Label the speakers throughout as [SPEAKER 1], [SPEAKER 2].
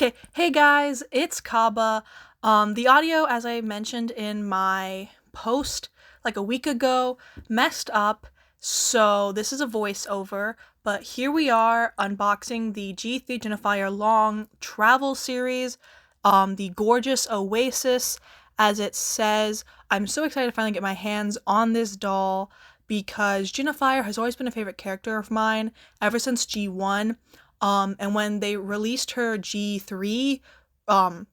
[SPEAKER 1] Okay, hey guys, it's Kaba. The audio, as I mentioned in my post like a week ago, messed up, so this is a voiceover, but here we are unboxing the G3 Jinafire Long Travel Series, the gorgeous Oasis, as it says. I'm so excited to finally get my hands on this doll because Jinafire has always been a favorite character of mine ever since G1. And when they released her G3, um,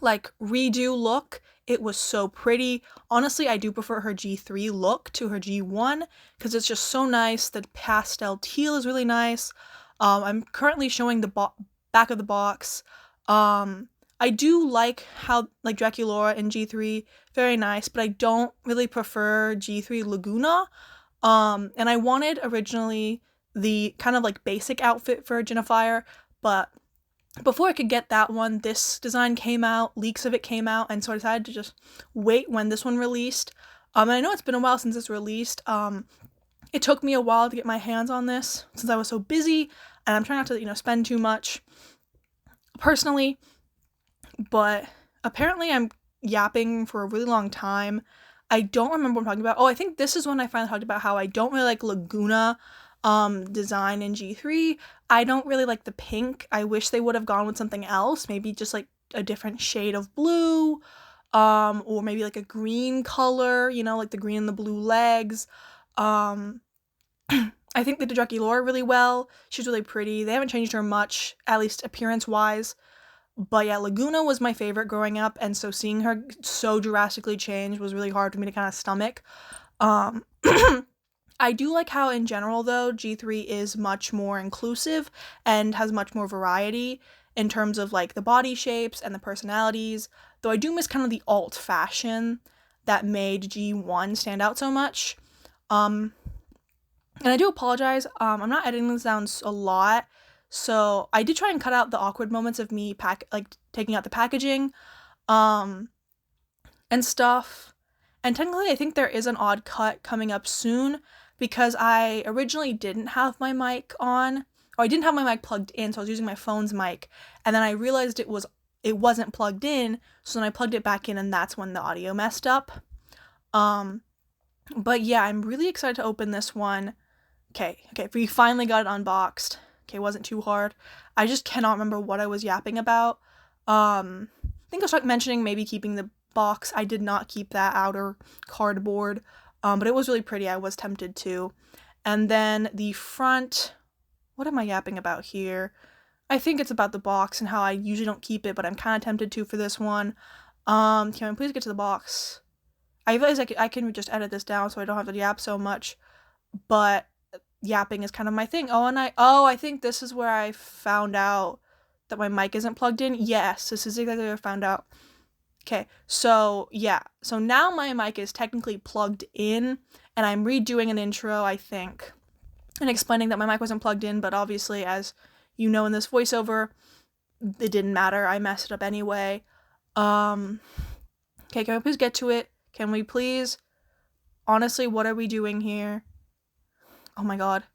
[SPEAKER 1] redo look, it was so pretty. Honestly, I do prefer her G3 look to her G1 because it's just so nice. The pastel teal is really nice. I'm currently showing the back of the box. I do like how, like, Draculaura in G3, very nice, but I don't really prefer G3 Laguna. And I wanted originally the kind of like basic outfit for Jinafire, but before I could get that one, this design came out, leaks of it came out, and so I decided to just wait when this one released. And I know it's been a while since it's released. It took me a while to get my hands on this since I was so busy, and I'm trying not to, spend too much personally, but apparently I'm yapping for a really long time. I don't remember what I'm talking about. Oh, I think this is when I finally talked about how I don't really like Laguna design in G3. I don't really like the pink. I wish they would have gone with something else, maybe just like a different shade of blue, or maybe like a green color, like the green and the blue legs. Um, I think they did Draculaura really well. She's really pretty. They haven't changed her much, at least appearance-wise. But yeah, Laguna was my favorite growing up, and so seeing her so drastically change was really hard for me to kind of stomach. Um, I do like how, in general, though, G3 is much more inclusive and has much more variety in terms of, like, the body shapes and the personalities, though I do miss kind of the alt fashion that made G1 stand out so much. Um, and I do apologize, I'm not editing this down a lot, so I did try and cut out the awkward moments of me taking out the packaging, um, and stuff. And technically, I think there is an odd cut coming up soon because I originally didn't have my mic on, or I didn't have my mic plugged in, so I was using my phone's mic, and then I realized it wasn't plugged in, so then I plugged it back in, and that's when the audio messed up. But yeah, I'm really excited to open this one. Okay, we finally got it unboxed. Okay, it wasn't too hard. I just cannot remember what I was yapping about. I think I was mentioning maybe keeping the box. I did not keep that outer cardboard, but it was really pretty. I was tempted to. And then the front, what am I yapping about here? I think it's about the box and how I usually don't keep it, but I'm kind of tempted to for this one. Can I please get to the box? I realize I can just edit this down so I don't have to yap so much, but yapping is kind of my thing. I think this is where I found out that my mic isn't plugged in. Yes, this is exactly where I found out. Okay, so yeah, so now my mic is technically plugged in, and I'm redoing an intro, I think, and explaining that my mic wasn't plugged in, but obviously, as you know in this voiceover, it didn't matter. I messed it up anyway. Okay, can we please get to it? Can we please? Honestly, what are we doing here? Oh my god.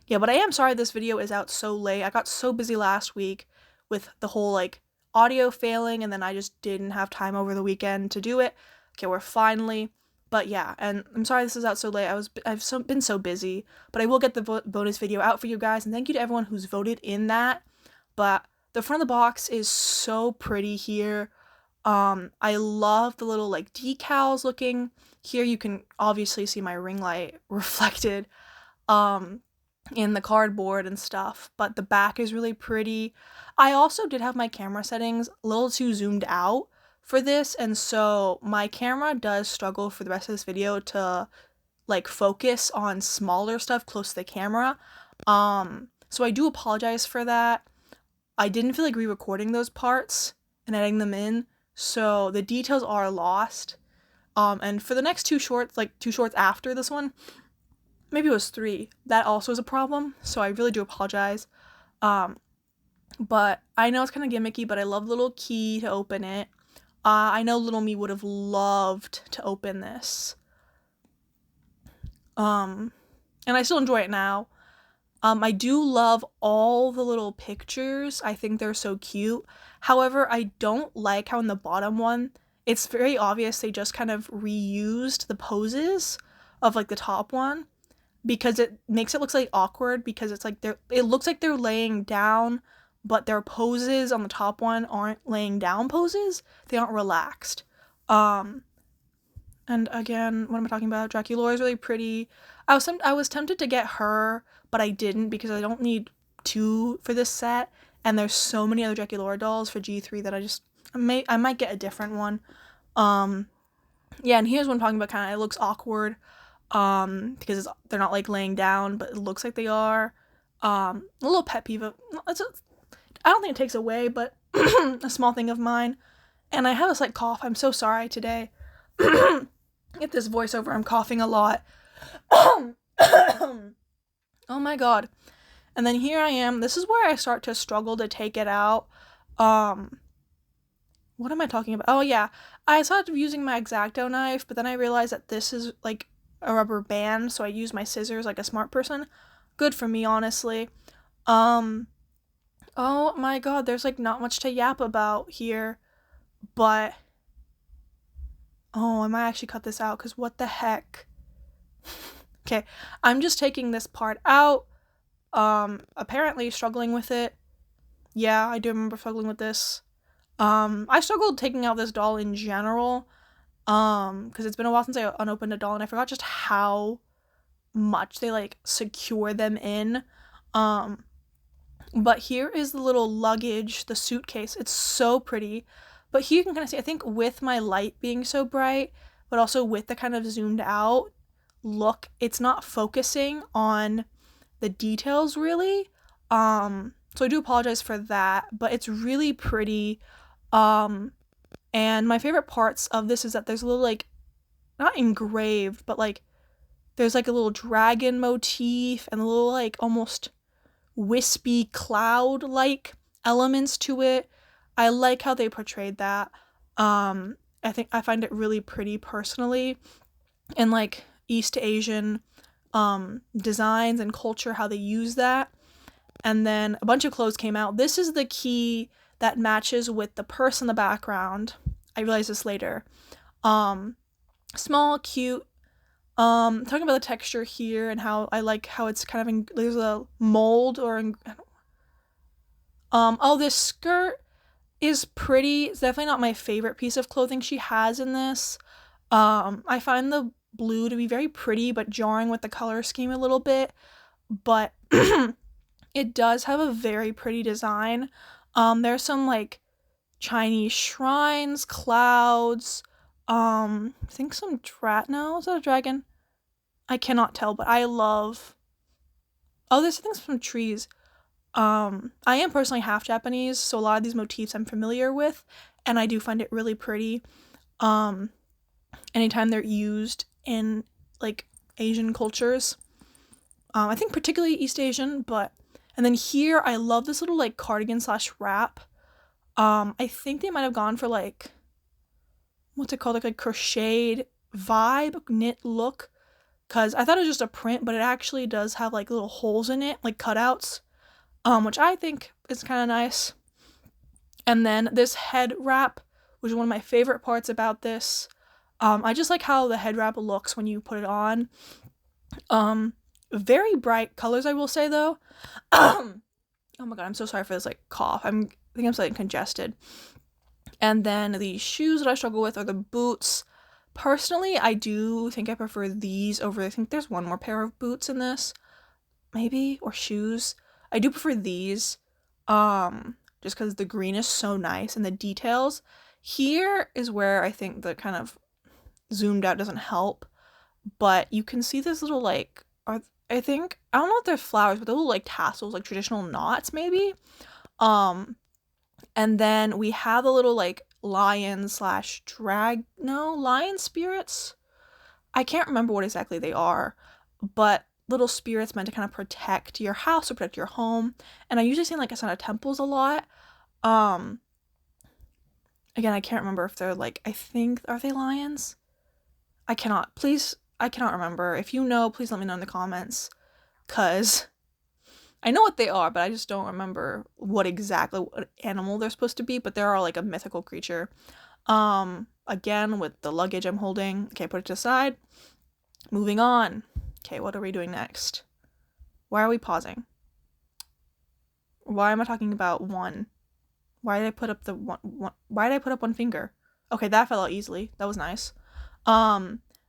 [SPEAKER 1] Yeah, but I am sorry this video is out so late. I got so busy last week with the whole, like, audio failing, and then I just didn't have time over the weekend to do it. Okay, we're finally, but yeah, and I'm sorry this is out so late. I've been so busy, but I will get the bonus video out for you guys, and thank you to everyone who's voted in that. But the front of the box is so pretty here. I love the little, like, decals looking. Here you can obviously see my ring light reflected in the cardboard and stuff, but the back is really pretty. I also did have my camera settings a little too zoomed out for this, and so my camera does struggle for the rest of this video to, like, focus on smaller stuff close to the camera. So I do apologize for that. I didn't feel like re-recording those parts and editing them in, so the details are lost. And for the next two shorts, like 2 shorts after this one, maybe it was 3, that also is a problem, so I really do apologize. But I know it's kind of gimmicky, but I love the little key to open it. I know little me would have loved to open this. And I still enjoy it now. I do love all the little pictures. I think they're so cute. However, I don't like how in the bottom one, it's very obvious they just kind of reused the poses of like the top one, because it makes it look like awkward, because it's like it looks like they're laying down, but their poses on the top one aren't laying down poses. They aren't relaxed. Um and again, what am I talking about? Draculaura is really pretty. I was tempted to get her, but I didn't because I don't need two for this set, and there's so many other Draculaura dolls for G3 that I might get a different one. Yeah, and here's what I'm talking about. Kind of, it looks awkward, because they're not like laying down, but it looks like they are. A little pet peeve. I don't think it takes away, but a small thing of mine. And I have a slight cough. I'm so sorry today. Get this voiceover. I'm coughing a lot. Oh my god. And then here I am. This is where I start to struggle to take it out. What am I talking about? Oh yeah. I started using my X-Acto knife, but then I realized that this is like a rubber band, so I use my scissors like a smart person. Good for me, honestly. Oh my god, there's like not much to yap about here, but I might actually cut this out, because what the heck. Okay, I'm just taking this part out. Apparently struggling with it. Yeah, I do remember struggling with this. I struggled taking out this doll in general, because it's been a while since I unopened a doll, and I forgot just how much they like secure them in. But here is the little luggage, the suitcase. It's so pretty. But here you can kind of see, I think with my light being so bright, but also with the kind of zoomed out look, it's not focusing on the details really. So I do apologize for that, but it's really pretty. And my favorite parts of this is that there's a little like, not engraved, but like there's like a little dragon motif and a little like almost wispy cloud like elements to it. I like how they portrayed that. I think I find it really pretty personally, and like East Asian designs and culture, how they use that. And then a bunch of clothes came out. This is the key that matches with the purse in the background. I realized this later. Small, cute. Talking about the texture here and how I like how it's kind of there's a mold this skirt is pretty. It's definitely not my favorite piece of clothing she has in this. I find the blue to be very pretty, but jarring with the color scheme a little bit. But it does have a very pretty design. There's some like Chinese shrines, clouds, I think some no, is that a dragon? I cannot tell, but I love. Oh, there's things from trees. I am personally half Japanese, so a lot of these motifs I'm familiar with, and I do find it really pretty. Anytime they're used in like Asian cultures. I think particularly East Asian, and then here I love this little like cardigan / wrap. I think they might have gone for like, what's it called, like a crocheted vibe, knit look, because I thought it was just a print, but it actually does have like little holes in it, like cutouts, which I think is kind of nice. And then this head wrap, which is one of my favorite parts about this. I just like how the head wrap looks when you put it on. Very bright colors, I will say, though. Oh my god, I'm so sorry for this like cough. I think I'm slightly congested. And then the shoes that I struggle with are the boots. Personally, I do think I prefer these over, I think there's one more pair of boots in this, maybe, or shoes. I do prefer these, just because the green is so nice, and the details here is where I think the kind of zoomed out doesn't help, but you can see this little like, I don't know if they're flowers, but they're little like tassels, like traditional knots maybe. And then we have the little like lion spirits. I can't remember what exactly they are, but little spirits meant to kind of protect your house or protect your home. And I usually see like a sign of temples a lot. Again, I can't remember if they're like, are they lions? I cannot remember. If you know, please let me know in the comments, cause I know what they are, but I just don't remember what animal they're supposed to be, but they are like a mythical creature. Again, with the luggage I'm holding. Okay, put it to the side. Moving on. Okay, what are we doing next? Why are we pausing? Why am I talking about one? Why did I put up why did I put up one finger? Okay, that fell out easily. That was nice.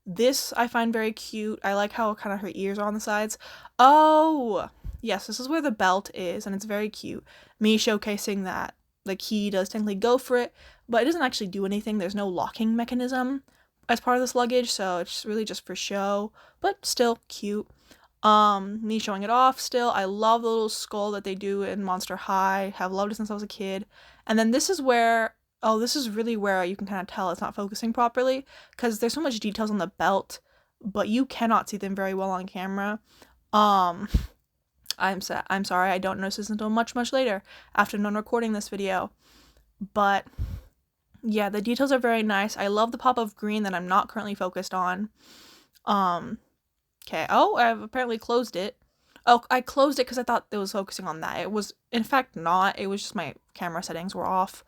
[SPEAKER 1] This I find very cute. I like how kind of her ears are on the sides. Oh, yes, this is where the belt is, and it's very cute. Me showcasing that the key does technically go for it, but it doesn't actually do anything. There's no locking mechanism as part of this luggage, so it's really just for show, but still cute. Me showing it off still. I love the little skull that they do in Monster High. Have loved it since I was a kid. And then this is where, oh, this is really where you can kind of tell it's not focusing properly, because there's so much details on the belt, but you cannot see them very well on camera. I'm sorry, I don't notice this until much later, after done recording this video. But yeah, the details are very nice. I love the pop of green that I'm not currently focused on. Okay. Oh, I've apparently closed it. Oh, I closed it because I thought it was focusing on that. It was, in fact, not. It was just my camera settings were off.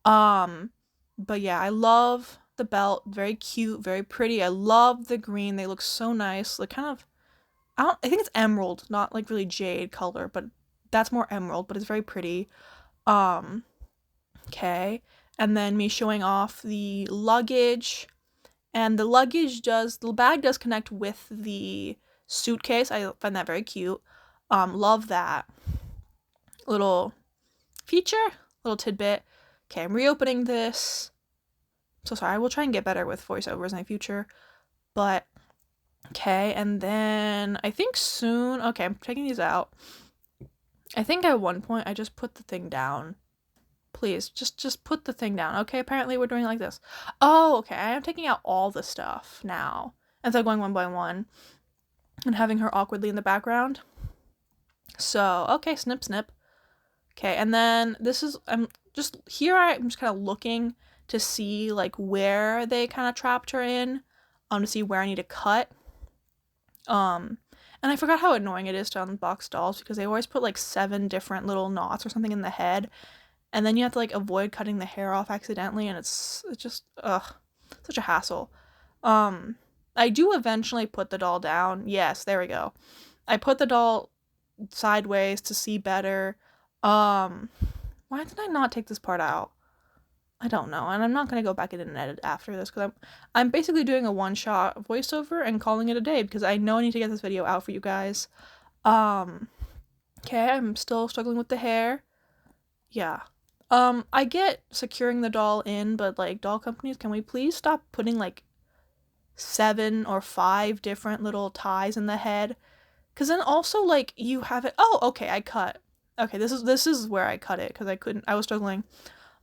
[SPEAKER 1] But yeah, I love the belt. Very cute, very pretty. I love the green. They look so nice. Like kind of, I think it's emerald, not like really jade color, but that's more emerald, but it's very pretty. Okay. And then me showing off the luggage. And the bag does connect with the suitcase. I find that very cute. Love that little feature, little tidbit. Okay, I'm reopening this. So sorry, I will try and get better with voiceovers in the future. But, okay, and then I think soon, okay, I'm taking these out. I think at one point I just put the thing down. Please, just put the thing down. Okay, apparently we're doing like this. Oh, okay, I am taking out all the stuff now. Instead of going one by one and having her awkwardly in the background. So, okay, snip, snip. Okay, and then this is, I'm just kind of looking to see like where they kind of trapped her in, to see where I need to cut. And I forgot how annoying it is to unbox dolls because they always put like 7 different little knots or something in the head. And then you have to like avoid cutting the hair off accidentally, and it's just such a hassle. I do eventually put the doll down. Yes, there we go. I put the doll sideways to see better. Why did I not take this part out? I don't know, and I'm not gonna go back in and edit after this because I'm basically doing a one-shot voiceover and calling it a day because I know I need to get this video out for you guys. Okay, I'm still struggling with the hair. Yeah. I get securing the doll in, but like doll companies, can we please stop putting like 7 or 5 different little ties in the head? Cause then also like you have it. Oh, okay, I cut. Okay, this is where I cut it because I was struggling.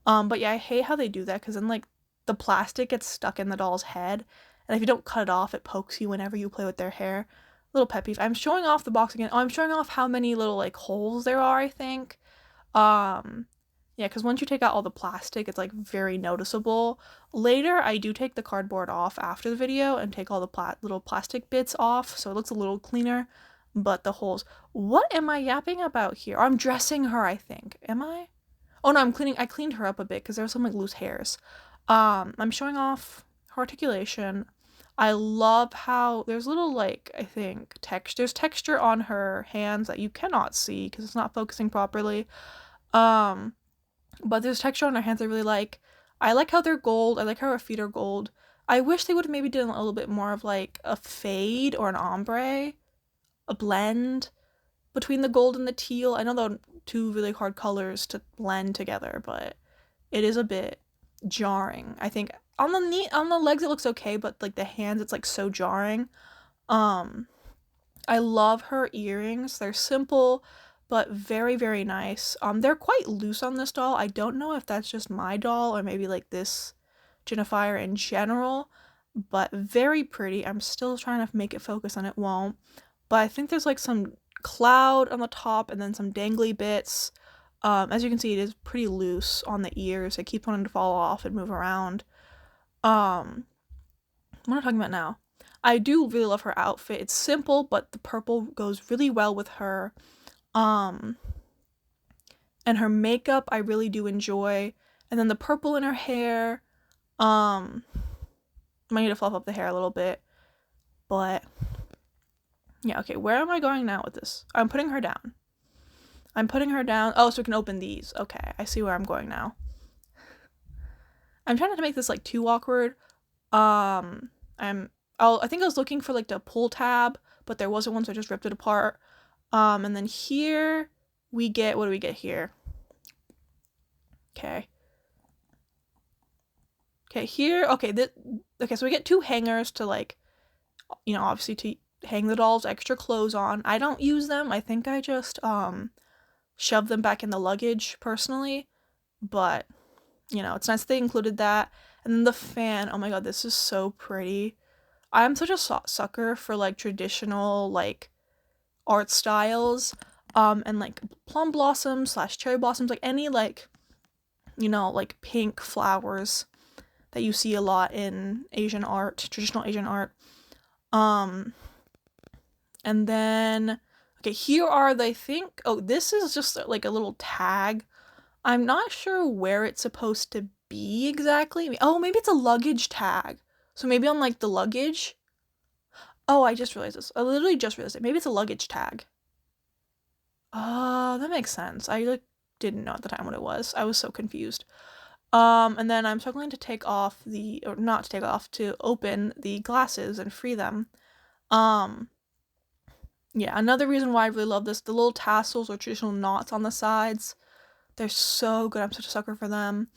[SPEAKER 1] But yeah, I hate how they do that because then like the plastic gets stuck in the doll's head, and if you don't cut it off, it pokes you whenever you play with their hair. Little pet peeve. I'm showing off the box again. Oh, I'm showing off how many little like holes there are, I think. Yeah, because once you take out all the plastic, it's like very noticeable. Later, I do take the cardboard off after the video and take all the little plastic bits off, so it looks a little cleaner. But the holes. What am I yapping about here? I'm dressing her, I think. Am I? Oh no, I cleaned her up a bit because there was some like loose hairs. I'm showing off her articulation. I love how there's little like, I think, there's texture on her hands that you cannot see because it's not focusing properly. But there's texture on her hands I really like. I like how they're gold. I like how her feet are gold. I wish they would have maybe done a little bit more of like a fade or an ombre, a blend between the gold and the teal. I know they're 2 really hard colors to blend together, but it is a bit jarring. I think on the legs it looks okay, but like the hands it's like so jarring. I love her earrings. They're simple but very, very nice. They're quite loose on this doll. I don't know if that's just my doll or maybe like this Jinafire in general, but very pretty. I'm still trying to make it focus and it won't. But I think there's like some cloud on the top and then some dangly bits. As you can see, it is pretty loose on the ears. It keeps wanting to fall off and move around. What am I talking about now? I do really love her outfit. It's simple, but the purple goes really well with her. And her makeup I really do enjoy. And then the purple in her hair. I might need to fluff up the hair a little bit. But yeah, okay, where am I going now with this? I'm putting her down. Oh, so we can open these. Okay, I see where I'm going now. I'm trying not to make this like too awkward. I think I was looking for like the pull tab, but there wasn't one, so I just ripped it apart. And then here we get, what do we get here? Okay, here, okay, so we get 2 hangers to like, you know, obviously to hang the dolls' extra clothes on. I don't use them. I think I just shove them back in the luggage personally, but you know, it's nice they included that. And then the fan, oh my god, this is so pretty. I'm such a sucker for like traditional like art styles, and like plum blossoms / cherry blossoms, like any like, you know, like pink flowers that you see a lot in Asian art, traditional Asian art. And then, okay, here are the, I think, oh, this is just like a little tag. I'm not sure where it's supposed to be exactly. Oh, maybe it's a luggage tag. So maybe on like the luggage. Oh, I just realized this. I literally just realized it. Maybe it's a luggage tag. Oh, that makes sense. I like didn't know at the time what it was. I was so confused. And then I'm struggling to take off or not to take off, to open the glasses and free them. Yeah, another reason why I really love this, the little tassels or traditional knots on the sides. They're so good. I'm such a sucker for them.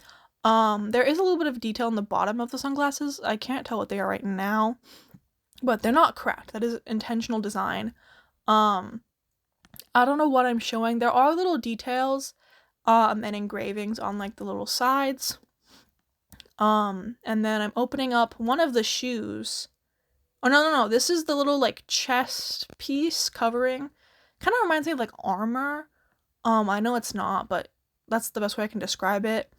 [SPEAKER 1] There is a little bit of detail in the bottom of the sunglasses. I can't tell what they are right now, but they're not cracked. That is intentional design. I don't know what I'm showing. There are little details, and engravings on like the little sides. And then I'm opening up one of the shoes. Oh, no. This is the little like chest piece covering. Kind of reminds me of like armor. I know it's not, but that's the best way I can describe it.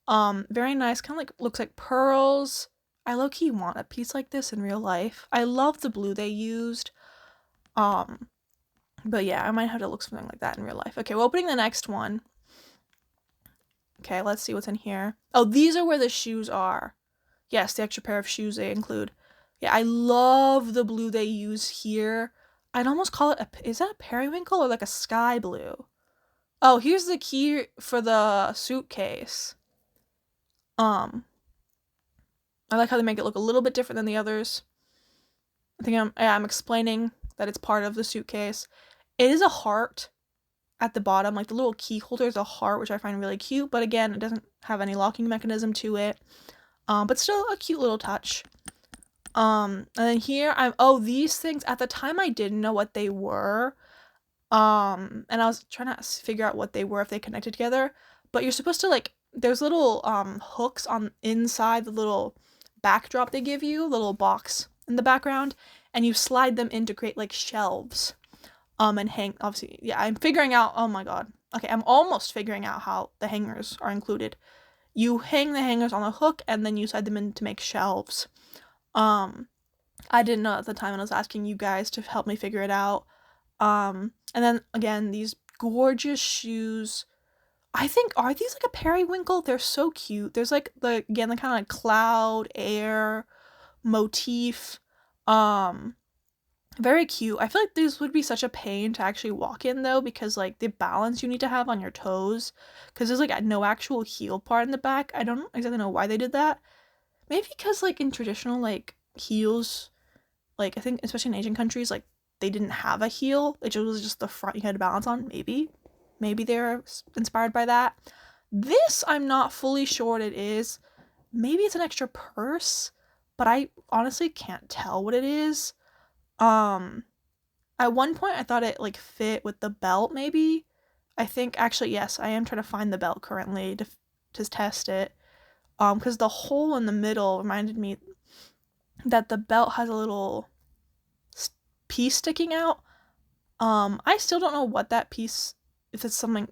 [SPEAKER 1] Very nice. Kind of like looks like pearls. I low-key want a piece like this in real life. I love the blue they used. But yeah, I might have to look something like that in real life. Okay, we're opening the next one. Okay, let's see what's in here. Oh, these are where the shoes are. Yes, the extra pair of shoes they include. Yeah, I love the blue they use here. I'd almost call it is that a periwinkle or like a sky blue? Oh, here's the key for the suitcase. I like how they make it look a little bit different than the others. I think I'm explaining that it's part of the suitcase. It is a heart at the bottom, like the little key holder is a heart, which I find really cute, but again, it doesn't have any locking mechanism to it. But still a cute little touch. And then here these things, at the time I didn't know what they were. And I was trying to figure out what they were, if they connected together, but you're supposed to like, there's little hooks on inside the little backdrop they give you, little box in the background, and you slide them in to create like shelves. And hang, obviously, yeah, I'm figuring out, oh my god. Okay, I'm almost figuring out how the hangers are included. You hang the hangers on a hook, and then you slide them in to make shelves. I didn't know at the time, and I was asking you guys to help me figure it out. And then, again, these gorgeous shoes. I think, are these like a periwinkle? They're so cute. There's like, the kind of like cloud, air motif. Very cute. I feel like these would be such a pain to actually walk in though, because like the balance you need to have on your toes, because there's like no actual heel part in the back. I don't exactly know why they did that. Maybe because like in traditional like heels, like I think especially in Asian countries, like they didn't have a heel. It was just the front you had to balance on. Maybe they're inspired by that. This I'm not fully sure what it is. Maybe it's an extra purse, but I honestly can't tell what it is. At one point I thought it like fit with the belt maybe. I think actually, yes, I am trying to find the belt currently to test it. Because the hole in the middle reminded me that the belt has a little piece sticking out. I still don't know what that piece, if it's something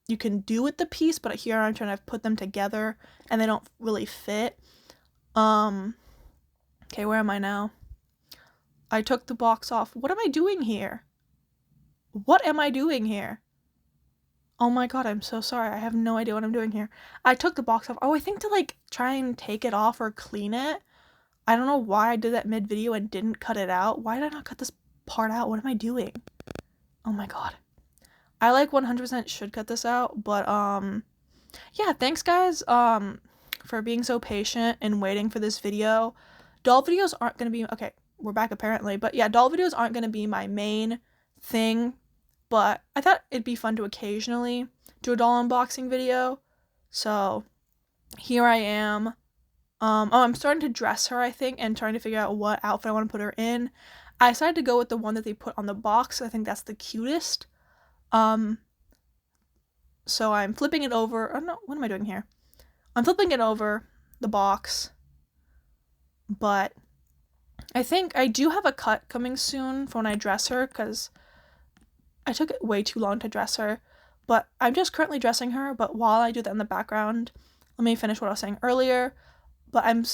[SPEAKER 1] you can do with the piece, but here I'm trying to put them together and they don't really fit. Okay, where am I now? I took the box off. What am I doing here? What am I doing here? Oh my god, I'm so sorry. I have no idea what I'm doing here. I took the box off. Oh, I think to like try and take it off or clean it. I don't know why I did that mid-video and didn't cut it out. Why did I not cut this part out? What am I doing? Oh my god. I like 100% should cut this out, but yeah, thanks guys for being so patient and waiting for this video. Doll videos aren't going to be okay, we're back apparently, but yeah, doll videos aren't going to be my main thing, but I thought it'd be fun to occasionally do a doll unboxing video. So, here I am. I'm starting to dress her, I think, and trying to figure out what outfit I want to put her in. I decided to go with the one that they put on the box. I think that's the cutest. So I'm flipping it over. Oh no, what am I doing here? I'm flipping it over the box. But I think I do have a cut coming soon for when I dress her, because I took it way too long to dress her. But I'm just currently dressing her, but while I do that in the background, let me finish what I was saying earlier. But I'm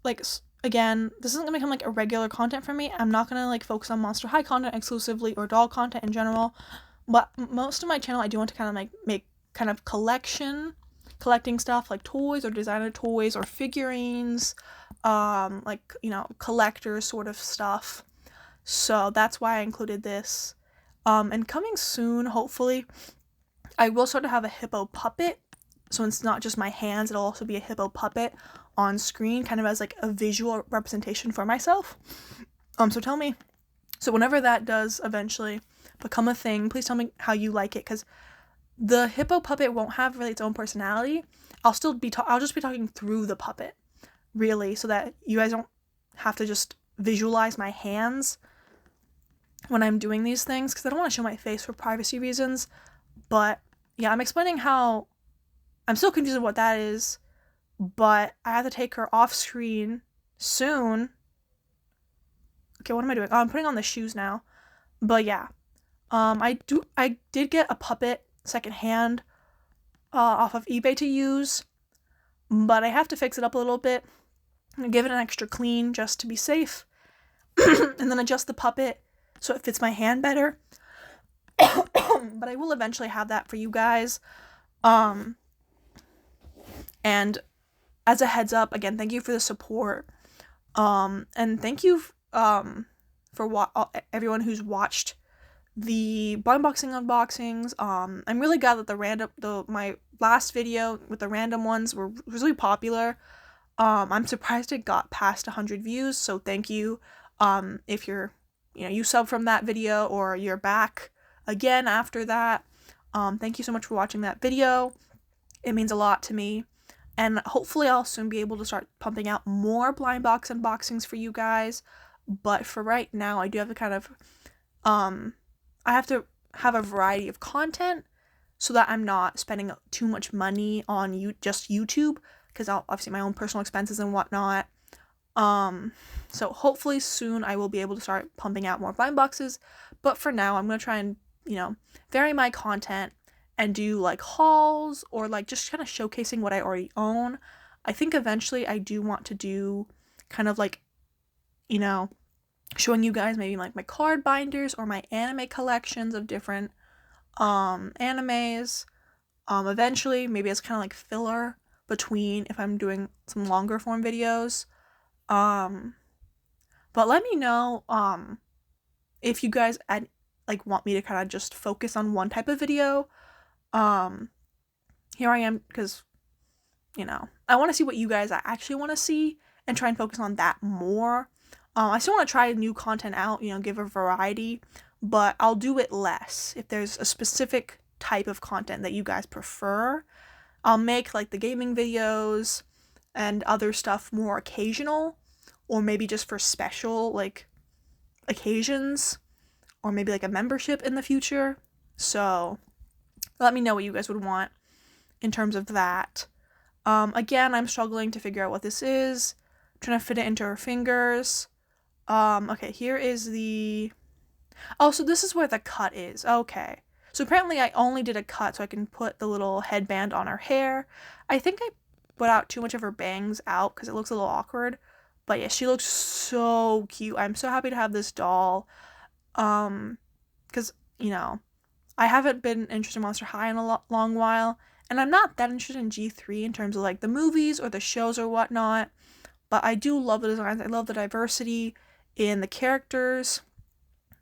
[SPEAKER 1] like, again, this isn't gonna become like a regular content for me. I'm not gonna like focus on Monster High content exclusively or doll content in general. But most of my channel, I do want to kind of like make kind of collecting stuff like toys or designer toys or figurines, like, you know, collector sort of stuff. So that's why I included this. And coming soon, hopefully, I will sort of have a hippo puppet. So it's not just my hands, it'll also be a hippo puppet on screen, kind of as like a visual representation for myself. So tell me. So whenever that does eventually become a thing, please tell me how you like it, because the hippo puppet won't have really its own personality. I'll just be talking through the puppet, really, so that you guys don't have to just visualize my hands when I'm doing these things, because I don't want to show my face for privacy reasons. But yeah, I'm explaining how I'm still confused with what that is, but I have to take her off screen soon. Okay, what am I doing? Oh, I'm putting on the shoes now. But yeah, I did get a puppet secondhand off of eBay to use, but I have to fix it up a little bit and give it an extra clean just to be safe, and then adjust the puppet so it fits my hand better. But I will eventually have that for you guys. And as a heads up, again, thank you for the support. And thank you for everyone who's watched the unboxings. I'm really glad that my last video with the random ones was really popular. I'm surprised it got past 100 views, so thank you. If you sub from that video or you're back again after that, thank you so much for watching that video. It means a lot to me. And hopefully I'll soon be able to start pumping out more blind box unboxings for you guys. But for right now, I do have to kind of, I have to have a variety of content so that I'm not spending too much money on just YouTube, because obviously my own personal expenses and whatnot. So hopefully soon I will be able to start pumping out more blind boxes. But for now, I'm going to try and, vary my content and do like hauls or like just kind of showcasing what I already own. I think eventually I do want to do kind of like, showing you guys maybe like my card binders or my anime collections of different animes. Eventually, maybe it's kind of like filler between if I'm doing some longer form videos. But let me know if you guys want me to kind of just focus on one type of video. Here I am, because I want to see what you guys actually want to see and try and focus on that more. I still want to try new content out, give a variety, but I'll do it less. If there's a specific type of content that you guys prefer, I'll make like the gaming videos and other stuff more occasional, or maybe just for special like occasions, or maybe like a membership in the future. So let me know what you guys would want in terms of that. Again, I'm struggling to figure out what this is. I'm trying to fit it into her fingers. Okay, here is so this is where the cut is. Okay. So apparently I only did a cut so I can put the little headband on her hair. I think I put out too much of her bangs out because it looks a little awkward. But yeah, she looks so cute. I'm so happy to have this doll. Because, I haven't been interested in Monster High in a long while, and I'm not that interested in G3 in terms of like the movies or the shows or whatnot, but I do love the designs. I love the diversity in the characters.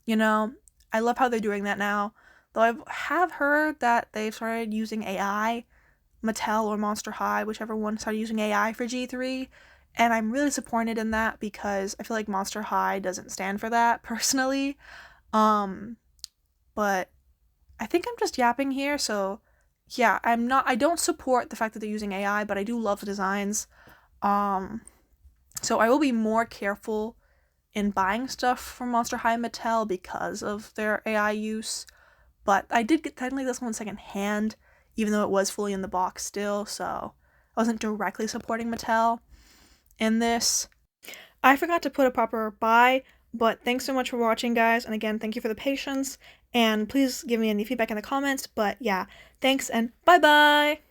[SPEAKER 1] You know, I love how they're doing that now. Though I have heard that they've started using AI, Mattel or Monster High, whichever one started using AI for G3, and I'm really disappointed in that because I feel like Monster High doesn't stand for that personally. Um, but I think I'm just yapping here, so yeah, I don't support the fact that they're using AI, but I do love the designs. Um, so I will be more careful in buying stuff from Monster High and Mattel because of their AI use. But I did get technically this one secondhand, even though it was fully in the box still, so I wasn't directly supporting Mattel in this. I forgot to put a proper buy, but thanks so much for watching, guys, and again, thank you for the patience, and please give me any feedback in the comments, but yeah, thanks, and bye-bye!